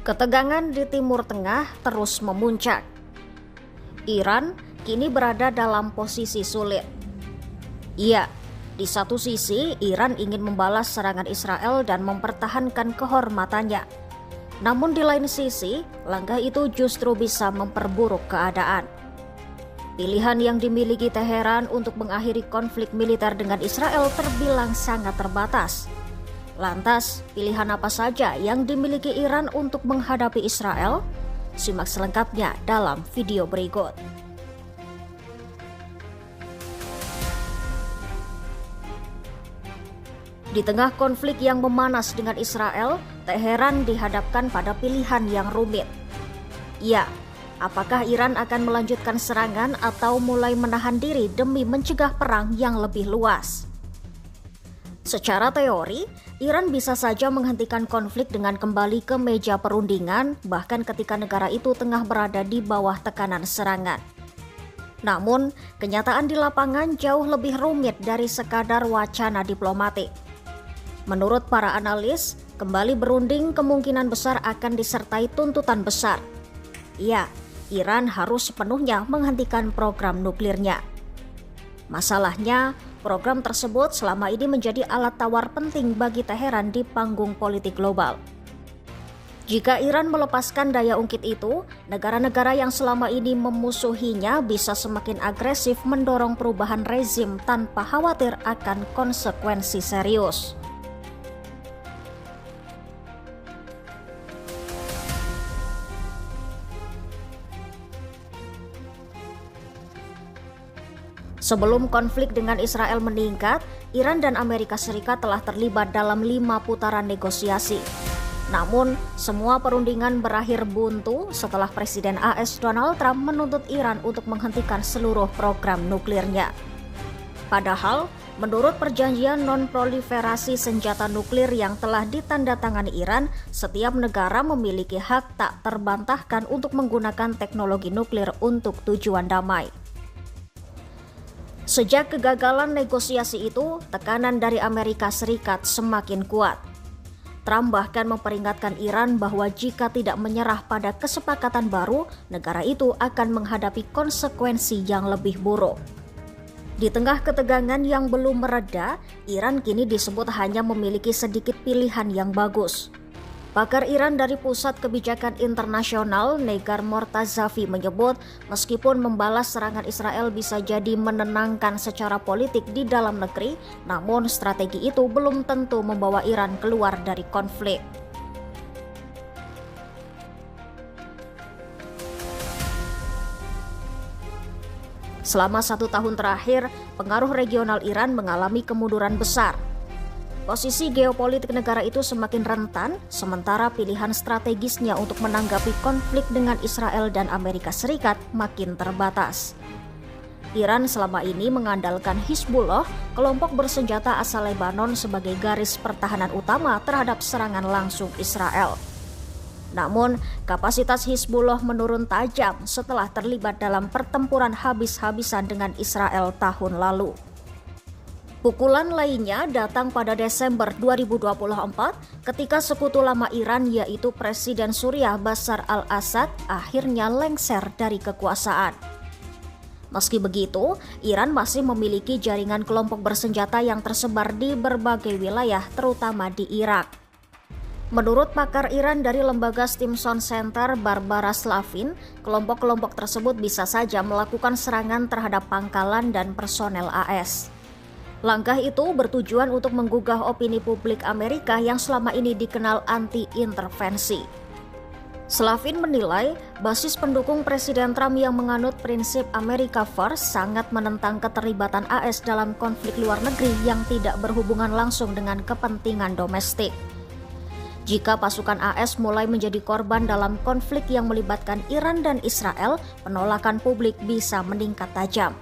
Ketegangan di Timur Tengah terus memuncak. Iran kini berada dalam posisi sulit. Iya, di satu sisi Iran ingin membalas serangan Israel dan mempertahankan kehormatannya. Namun di lain sisi, langkah itu justru bisa memperburuk keadaan. Pilihan yang dimiliki Teheran untuk mengakhiri konflik militer dengan Israel terbilang sangat terbatas. Lantas, pilihan apa saja yang dimiliki Iran untuk menghadapi Israel? Simak selengkapnya dalam video berikut. Di tengah konflik yang memanas dengan Israel, Teheran dihadapkan pada pilihan yang rumit. Ya, apakah Iran akan melanjutkan serangan atau mulai menahan diri demi mencegah perang yang lebih luas? Secara teori, Iran bisa saja menghentikan konflik dengan kembali ke meja perundingan, bahkan ketika negara itu tengah berada di bawah tekanan serangan. Namun, kenyataan di lapangan jauh lebih rumit dari sekadar wacana diplomatik. Menurut para analis, kembali berunding kemungkinan besar akan disertai tuntutan besar. Ya, Iran harus sepenuhnya menghentikan program nuklirnya. Masalahnya, program tersebut selama ini menjadi alat tawar penting bagi Teheran di panggung politik global. Jika Iran melepaskan daya ungkit itu, negara-negara yang selama ini memusuhinya bisa semakin agresif mendorong perubahan rezim tanpa khawatir akan konsekuensi serius. Sebelum konflik dengan Israel meningkat, Iran dan Amerika Serikat telah terlibat dalam 5 putaran negosiasi. Namun, semua perundingan berakhir buntu setelah Presiden AS Donald Trump menuntut Iran untuk menghentikan seluruh program nuklirnya. Padahal, menurut perjanjian non-proliferasi senjata nuklir yang telah ditandatangani Iran, setiap negara memiliki hak tak terbantahkan untuk menggunakan teknologi nuklir untuk tujuan damai. Sejak kegagalan negosiasi itu, tekanan dari Amerika Serikat semakin kuat. Trump bahkan memperingatkan Iran bahwa jika tidak menyerah pada kesepakatan baru, negara itu akan menghadapi konsekuensi yang lebih buruk. Di tengah ketegangan yang belum mereda, Iran kini disebut hanya memiliki sedikit pilihan yang bagus. Pakar Iran dari Pusat Kebijakan Internasional Negar Mortazavi menyebut meskipun membalas serangan Israel bisa jadi menenangkan secara politik di dalam negeri, namun strategi itu belum tentu membawa Iran keluar dari konflik. Selama 1 tahun terakhir, pengaruh regional Iran mengalami kemunduran besar. Posisi geopolitik negara itu semakin rentan, sementara pilihan strategisnya untuk menanggapi konflik dengan Israel dan Amerika Serikat makin terbatas. Iran selama ini mengandalkan Hizbullah, kelompok bersenjata asal Lebanon, sebagai garis pertahanan utama terhadap serangan langsung Israel. Namun, kapasitas Hizbullah menurun tajam setelah terlibat dalam pertempuran habis-habisan dengan Israel tahun lalu. Pukulan lainnya datang pada Desember 2024 ketika sekutu lama Iran yaitu Presiden Suriah Bashar al-Assad akhirnya lengser dari kekuasaan. Meski begitu, Iran masih memiliki jaringan kelompok bersenjata yang tersebar di berbagai wilayah terutama di Irak. Menurut pakar Iran dari lembaga Stimson Center Barbara Slavin, kelompok-kelompok tersebut bisa saja melakukan serangan terhadap pangkalan dan personel AS. Langkah itu bertujuan untuk menggugah opini publik Amerika yang selama ini dikenal anti-intervensi. Slavin menilai basis pendukung Presiden Trump yang menganut prinsip America First sangat menentang keterlibatan AS dalam konflik luar negeri yang tidak berhubungan langsung dengan kepentingan domestik. Jika pasukan AS mulai menjadi korban dalam konflik yang melibatkan Iran dan Israel, penolakan publik bisa meningkat tajam.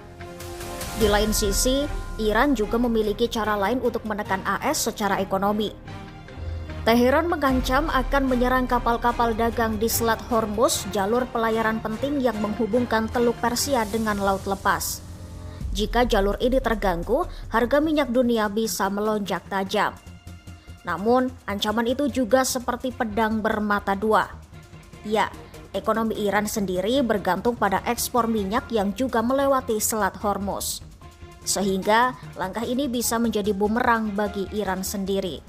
Di lain sisi, Iran juga memiliki cara lain untuk menekan AS secara ekonomi. Teheran mengancam akan menyerang kapal-kapal dagang di Selat Hormuz, jalur pelayaran penting yang menghubungkan Teluk Persia dengan Laut Lepas. Jika jalur ini terganggu, harga minyak dunia bisa melonjak tajam. Namun, ancaman itu juga seperti pedang bermata dua. Ya, ekonomi Iran sendiri bergantung pada ekspor minyak yang juga melewati Selat Hormuz. Sehingga langkah ini bisa menjadi bumerang bagi Iran sendiri.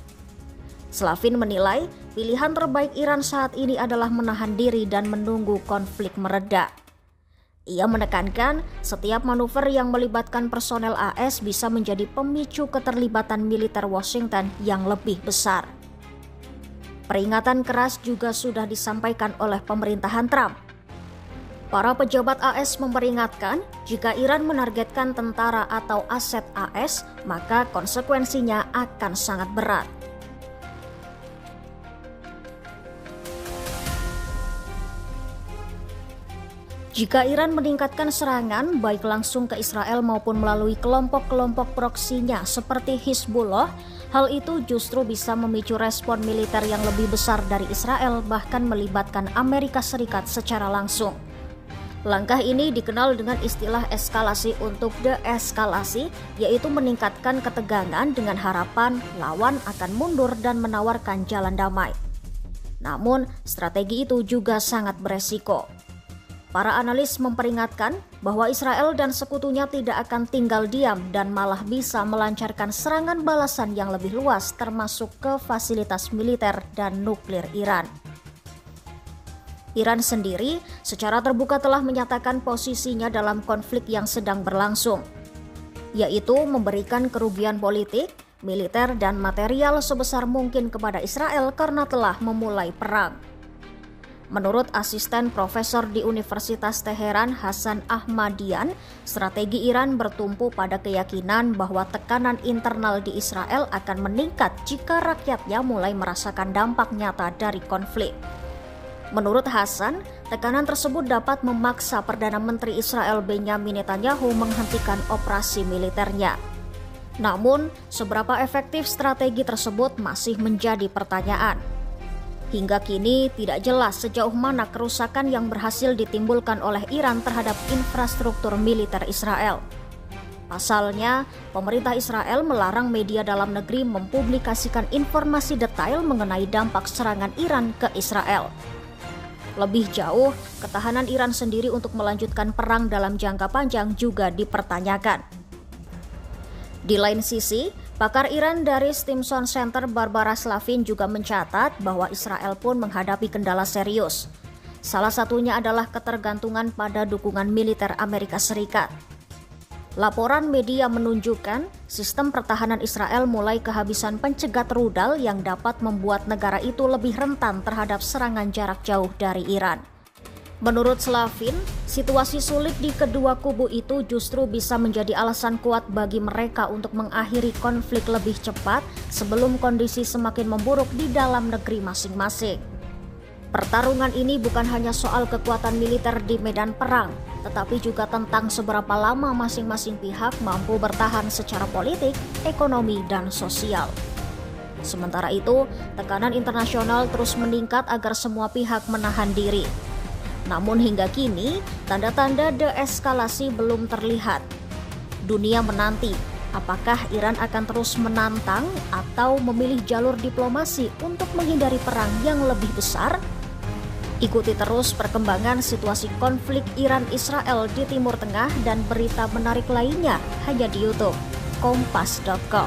Slavin menilai pilihan terbaik Iran saat ini adalah menahan diri dan menunggu konflik mereda. Ia menekankan setiap manuver yang melibatkan personel AS bisa menjadi pemicu keterlibatan militer Washington yang lebih besar. Peringatan keras juga sudah disampaikan oleh pemerintahan Trump. Para pejabat AS memperingatkan jika Iran menargetkan tentara atau aset AS, maka konsekuensinya akan sangat berat. Jika Iran meningkatkan serangan baik langsung ke Israel maupun melalui kelompok-kelompok proksinya seperti Hizbullah, hal itu justru bisa memicu respon militer yang lebih besar dari Israel, bahkan melibatkan Amerika Serikat secara langsung. Langkah ini dikenal dengan istilah eskalasi untuk deeskalasi, yaitu meningkatkan ketegangan dengan harapan lawan akan mundur dan menawarkan jalan damai. Namun, strategi itu juga sangat beresiko. Para analis memperingatkan bahwa Israel dan sekutunya tidak akan tinggal diam dan malah bisa melancarkan serangan balasan yang lebih luas termasuk ke fasilitas militer dan nuklir Iran. Iran sendiri secara terbuka telah menyatakan posisinya dalam konflik yang sedang berlangsung, yaitu memberikan kerugian politik, militer, dan material sebesar mungkin kepada Israel karena telah memulai perang. Menurut asisten profesor di Universitas Teheran Hasan Ahmadian, strategi Iran bertumpu pada keyakinan bahwa tekanan internal di Israel akan meningkat jika rakyatnya mulai merasakan dampak nyata dari konflik. Menurut Hasan, tekanan tersebut dapat memaksa Perdana Menteri Israel Benyamin Netanyahu menghentikan operasi militernya. Namun, seberapa efektif strategi tersebut masih menjadi pertanyaan. Hingga kini tidak jelas sejauh mana kerusakan yang berhasil ditimbulkan oleh Iran terhadap infrastruktur militer Israel. Pasalnya, pemerintah Israel melarang media dalam negeri mempublikasikan informasi detail mengenai dampak serangan Iran ke Israel. Lebih jauh, ketahanan Iran sendiri untuk melanjutkan perang dalam jangka panjang juga dipertanyakan. Di lain sisi, pakar Iran dari Stimson Center Barbara Slavin juga mencatat bahwa Israel pun menghadapi kendala serius. Salah satunya adalah ketergantungan pada dukungan militer Amerika Serikat. Laporan media menunjukkan sistem pertahanan Israel mulai kehabisan pencegat rudal yang dapat membuat negara itu lebih rentan terhadap serangan jarak jauh dari Iran. Menurut Slavin, situasi sulit di kedua kubu itu justru bisa menjadi alasan kuat bagi mereka untuk mengakhiri konflik lebih cepat sebelum kondisi semakin memburuk di dalam negeri masing-masing. Pertarungan ini bukan hanya soal kekuatan militer di medan perang, tetapi juga tentang seberapa lama masing-masing pihak mampu bertahan secara politik, ekonomi, dan sosial. Sementara itu, tekanan internasional terus meningkat agar semua pihak menahan diri. Namun hingga kini, tanda-tanda deeskalasi belum terlihat. Dunia menanti, apakah Iran akan terus menantang atau memilih jalur diplomasi untuk menghindari perang yang lebih besar? Ikuti terus perkembangan situasi konflik Iran-Israel di Timur Tengah dan berita menarik lainnya hanya di YouTube Kompas.com.